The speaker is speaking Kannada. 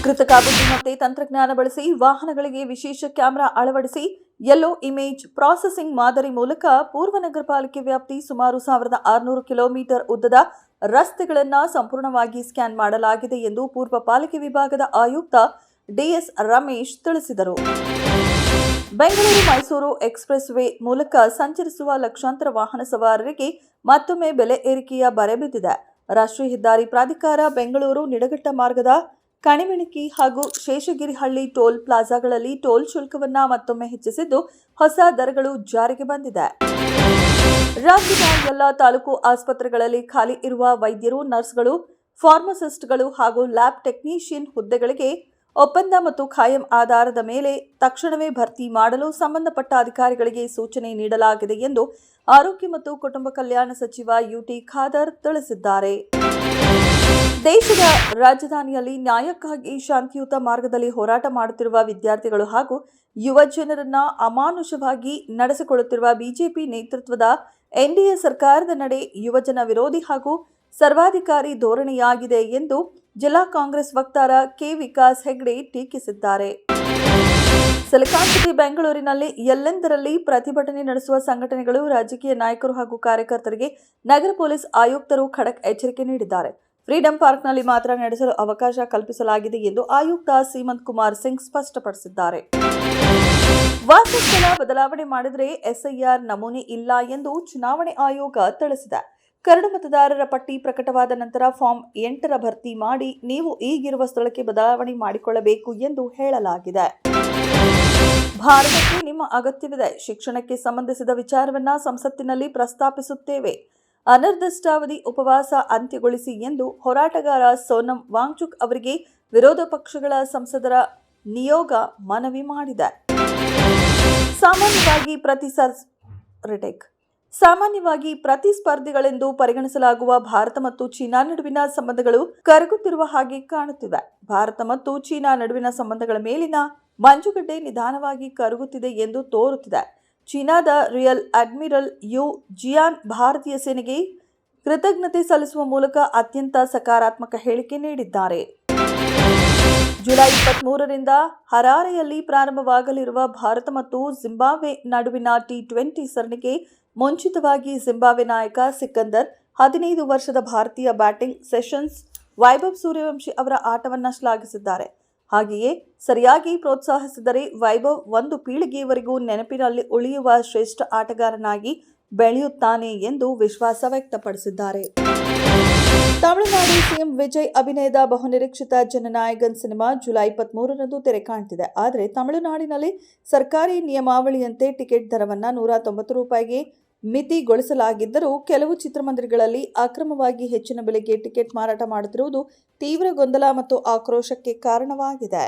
ಕೃತಕ ಬುದ್ಧಿಮತ್ತೆ ತಂತ್ರಜ್ಞಾನ ಬಳಸಿ ವಾಹನಗಳಿಗೆ ವಿಶೇಷ ಕ್ಯಾಮೆರಾ ಅಳವಡಿಸಿ ಯೆಲ್ಲೋ ಇಮೇಜ್ ಪ್ರಾಸೆಸಿಂಗ್ ಮಾದರಿ ಮೂಲಕ ಪೂರ್ವ ನಗರ ಪಾಲಿಕೆ ವ್ಯಾಪ್ತಿ ಸುಮಾರು 1600 ಕಿಲೋಮೀಟರ್ ಉದ್ದದ ರಸ್ತೆಗಳನ್ನು ಸಂಪೂರ್ಣವಾಗಿ ಸ್ಕ್ಯಾನ್ ಮಾಡಲಾಗಿದೆ ಎಂದು ಪೂರ್ವ ಪಾಲಿಕೆ ವಿಭಾಗದ ಆಯುಕ್ತ ಡಿಎಸ್ ರಮೇಶ್ ತಿಳಿಸಿದರು. ಬೆಂಗಳೂರು ಮೈಸೂರು ಎಕ್ಸ್‌ಪ್ರೆಸ್ ವೇ ಮೂಲಕ ಸಂಚರಿಸುವ ಲಕ್ಷಾಂತರ ವಾಹನ ಸವಾರರಿಗೆ ಮತ್ತೊಮ್ಮೆ ಬೆಲೆ ಏರಿಕೆಯ ಬರೆ ಬಿದ್ದಿದೆ. ರಾಷ್ಟ್ರೀಯ ಹೆದ್ದಾರಿ ಪ್ರಾಧಿಕಾರ ಬೆಂಗಳೂರು ನಿಡಘಟ್ಟ ಮಾರ್ಗದ ಕಣಿವೆಣಕಿ ಹಾಗೂ ಶೇಷಗಿರಿಹಳ್ಳಿ ಟೋಲ್ ಪ್ಲಾಜಾಗಳಲ್ಲಿ ಟೋಲ್ ಶುಲ್ಕವನ್ನು ಮತ್ತೊಮ್ಮೆ ಹೆಚ್ಚಿಸಿದ್ದು ಹೊಸ ದರಗಳು ಜಾರಿಗೆ ಬಂದಿದೆ. ರಾಜ್ಯದ ಎಲ್ಲ ತಾಲೂಕು ಆಸ್ಪತ್ರೆಗಳಲ್ಲಿ ಖಾಲಿ ಇರುವ ವೈದ್ಯರು, ನರ್ಸ್ಗಳು, ಫಾರ್ಮಸಿಸ್ಟ್ಗಳು ಹಾಗೂ ಲ್ಯಾಬ್ ಟೆಕ್ನಿಷಿಯನ್ ಹುದ್ದೆಗಳಿಗೆ ಒಪ್ಪಂದ ಮತ್ತು ಖಾಯಂ ಆಧಾರದ ಮೇಲೆ ತಕ್ಷಣವೇ ಭರ್ತಿ ಮಾಡಲು ಸಂಬಂಧಪಟ್ಟ ಅಧಿಕಾರಿಗಳಿಗೆ ಸೂಚನೆ ನೀಡಲಾಗಿದೆ ಎಂದು ಆರೋಗ್ಯ ಮತ್ತು ಕುಟುಂಬ ಕಲ್ಯಾಣ ಸಚಿವ ಯುಟಿ ಖಾದರ್ ತಿಳಿಸಿದ್ದಾರೆ. ದೇಶದ ರಾಜಧಾನಿಯಲ್ಲಿ ನ್ಯಾಯಕ್ಕಾಗಿ ಶಾಂತಿಯುತ ಮಾರ್ಗದಲ್ಲಿ ಹೋರಾಟ ಮಾಡುತ್ತಿರುವ ವಿದ್ಯಾರ್ಥಿಗಳು ಹಾಗೂ ಯುವ ಜನರನ್ನ ಅಮಾನುಷವಾಗಿ ನಡೆಸಿಕೊಳ್ಳುತ್ತಿರುವ ಬಿಜೆಪಿ ನೇತೃತ್ವದ ಎನ್ಡಿಎ ಸರ್ಕಾರದ ನಡೆ ಯುವಜನ ವಿರೋಧಿ ಹಾಗೂ ಸರ್ವಾಧಿಕಾರಿ ಧೋರಣೆಯಾಗಿದೆ ಎಂದು ಜಿಲ್ಲಾ ಕಾಂಗ್ರೆಸ್ ವಕ್ತಾರ ಕೆ ವಿಕಾಸ್ ಹೆಗ್ಡೆ ಟೀಕಿಸಿದ್ದಾರೆ. ಸಿಲಿಕಾನ್ ಸಿಟಿ ಬೆಂಗಳೂರಿನಲ್ಲಿ ಎಲ್ಲೆಂದರಲ್ಲಿ ಪ್ರತಿಭಟನೆ ನಡೆಸುವ ಸಂಘಟನೆಗಳು, ರಾಜಕೀಯ ನಾಯಕರು ಹಾಗೂ ಕಾರ್ಯಕರ್ತರಿಗೆ ನಗರ ಪೊಲೀಸ್ ಆಯುಕ್ತರು ಖಡಕ್ ಎಚ್ಚರಿಕೆ ನೀಡಿದ್ದಾರೆ. ಫ್ರೀಡಂ ಪಾರ್ಕ್ನಲ್ಲಿ ಮಾತ್ರ ನಡೆಸಲು ಅವಕಾಶ ಕಲ್ಪಿಸಲಾಗಿದೆ ಎಂದು ಆಯುಕ್ತ ಸೀಮಂತ್ ಕುಮಾರ್ ಸಿಂಗ್ ಸ್ಪಷ್ಟಪಡಿಸಿದ್ದಾರೆ. ವಾಸಸ್ಥಳ ಬದಲಾವಣೆ ಮಾಡಿದರೆ ಎಸ್ಐಆರ್ ನಮೂನೆ ಇಲ್ಲ ಎಂದು ಚುನಾವಣೆ ಆಯೋಗ ತಿಳಿಸಿದೆ. ಕರಡು ಮತದಾರರ ಪಟ್ಟಿ ಪ್ರಕಟವಾದ ನಂತರ ಫಾರ್ಮ್ 8 ಭರ್ತಿ ಮಾಡಿ ನೀವು ಈಗಿರುವ ಸ್ಥಳಕ್ಕೆ ಬದಲಾವಣೆ ಮಾಡಿಕೊಳ್ಳಬೇಕು ಎಂದು ಹೇಳಲಾಗಿದೆ. ಭಾರತಕ್ಕೆ ನಿಮ್ಮ ಅಗತ್ಯವಿದೆ. ಶಿಕ್ಷಣಕ್ಕೆ ಸಂಬಂಧಿಸಿದ ವಿಚಾರವನ್ನ ಸಂಸತ್ತಿನಲ್ಲಿ ಪ್ರಸ್ತಾಪಿಸುತ್ತೇವೆ. ಅನಿರ್ದಿಷ್ಟಾವಧಿ ಉಪವಾಸ ಅಂತ್ಯಗೊಳಿಸಿ ಎಂದು ಹೋರಾಟಗಾರ ಸೋನಂ ವಾಂಗ್ಚುಕ್ ಅವರಿಗೆ ವಿರೋಧ ಪಕ್ಷಗಳ ಸಂಸದರ ನಿಯೋಗ ಮನವಿ ಮಾಡಿದೆ. ಸಾಮಾನ್ಯವಾಗಿ ಪ್ರತಿಸ್ಪರ್ಧಿಗಳೆಂದು ಪರಿಗಣಿಸಲಾಗುವ ಭಾರತ ಮತ್ತು ಚೀನಾ ನಡುವಿನ ಸಂಬಂಧಗಳು ಕರಗುತ್ತಿರುವ ಹಾಗೆ ಕಾಣುತ್ತಿವೆ. ಭಾರತ ಮತ್ತು ಚೀನಾ ನಡುವಿನ ಸಂಬಂಧಗಳ ಮೇಲಿನ ಮಂಜುಗಡ್ಡೆ ನಿಧಾನವಾಗಿ ಕರಗುತ್ತಿದೆ ಎಂದು ತೋರುತ್ತಿದೆ. ಚೀನಾದ ರಿಯಲ್ ಅಡ್ಮಿರಲ್ ಯು ಜಿಯಾನ್ ಭಾರತೀಯ ಸೇನೆಗೆ ಕೃತಜ್ಞತೆ ಸಲ್ಲಿಸುವ ಮೂಲಕ ಅತ್ಯಂತ ಸಕಾರಾತ್ಮಕ ಹೇಳಿಕೆ ನೀಡಿದ್ದಾರೆ. ಜುಲೈ 23ರಿಂದ ಹರಾರೆಯಲ್ಲಿ ಪ್ರಾರಂಭವಾಗಲಿರುವ ಭಾರತ ಮತ್ತು ಜಿಂಬಾಬ್ವೆ ನಡುವಿನ ಟಿ20 ಸರಣಿಗೆ ಮುಂಚಿತವಾಗಿ ಜಿಂಬಾಬ್ವೆ ನಾಯಕ ಸಿಕಂದರ್, 15 ವರ್ಷದ ಭಾರತೀಯ ಬ್ಯಾಟಿಂಗ್ ಸೆಷನ್ಸ್ ವೈಭವ್ ಸೂರ್ಯವಂಶಿ ಅವರ ಆಟವನ್ನು ಶ್ಲಾಘಿಸಿದ್ದಾರೆ. ಹಾಗೆಯೇ ಸರಿಯಾಗಿ ಪ್ರೋತ್ಸಾಹಿಸಿದರೆ ವೈಭವ್ ಒಂದು ಪೀಳಿಗೆಯವರೆಗೂ ನೆನಪಿನಲ್ಲಿ ಉಳಿಯುವ ಶ್ರೇಷ್ಠ ಆಟಗಾರನಾಗಿ ಬೆಳೆಯುತ್ತಾನೆ ಎಂದು ವಿಶ್ವಾಸ ವ್ಯಕ್ತಪಡಿಸಿದ್ದಾರೆ. ತಮಿಳುನಾಡು ಸಿಎಂ ವಿಜಯ್ ಅಭಿನಯದ ಬಹುನಿರೀಕ್ಷಿತ ಜನನಾಯಕನ್ ಸಿನಿಮಾ ಜುಲೈ 23ರಂದು ತೆರೆ ಕಾಣ್ತಿದೆ. ಆದರೆ ತಮಿಳುನಾಡಿನಲ್ಲಿ ಸರ್ಕಾರಿ ನಿಯಮಾವಳಿಯಂತೆ ಟಿಕೆಟ್ ದರವನ್ನು ₹190ಗೆ ಮಿತಿಗೊಳಿಸಲಾಗಿದ್ದರೂ ಕೆಲವು ಚಿತ್ರಮಂದಿರಗಳಲ್ಲಿ ಅಕ್ರಮವಾಗಿ ಹೆಚ್ಚಿನ ಬೆಲೆಗೆ ಟಿಕೆಟ್ ಮಾರಾಟ ಮಾಡುತ್ತಿರುವುದು ತೀವ್ರ ಗೊಂದಲ ಮತ್ತು ಆಕ್ರೋಶಕ್ಕೆ ಕಾರಣವಾಗಿದೆ.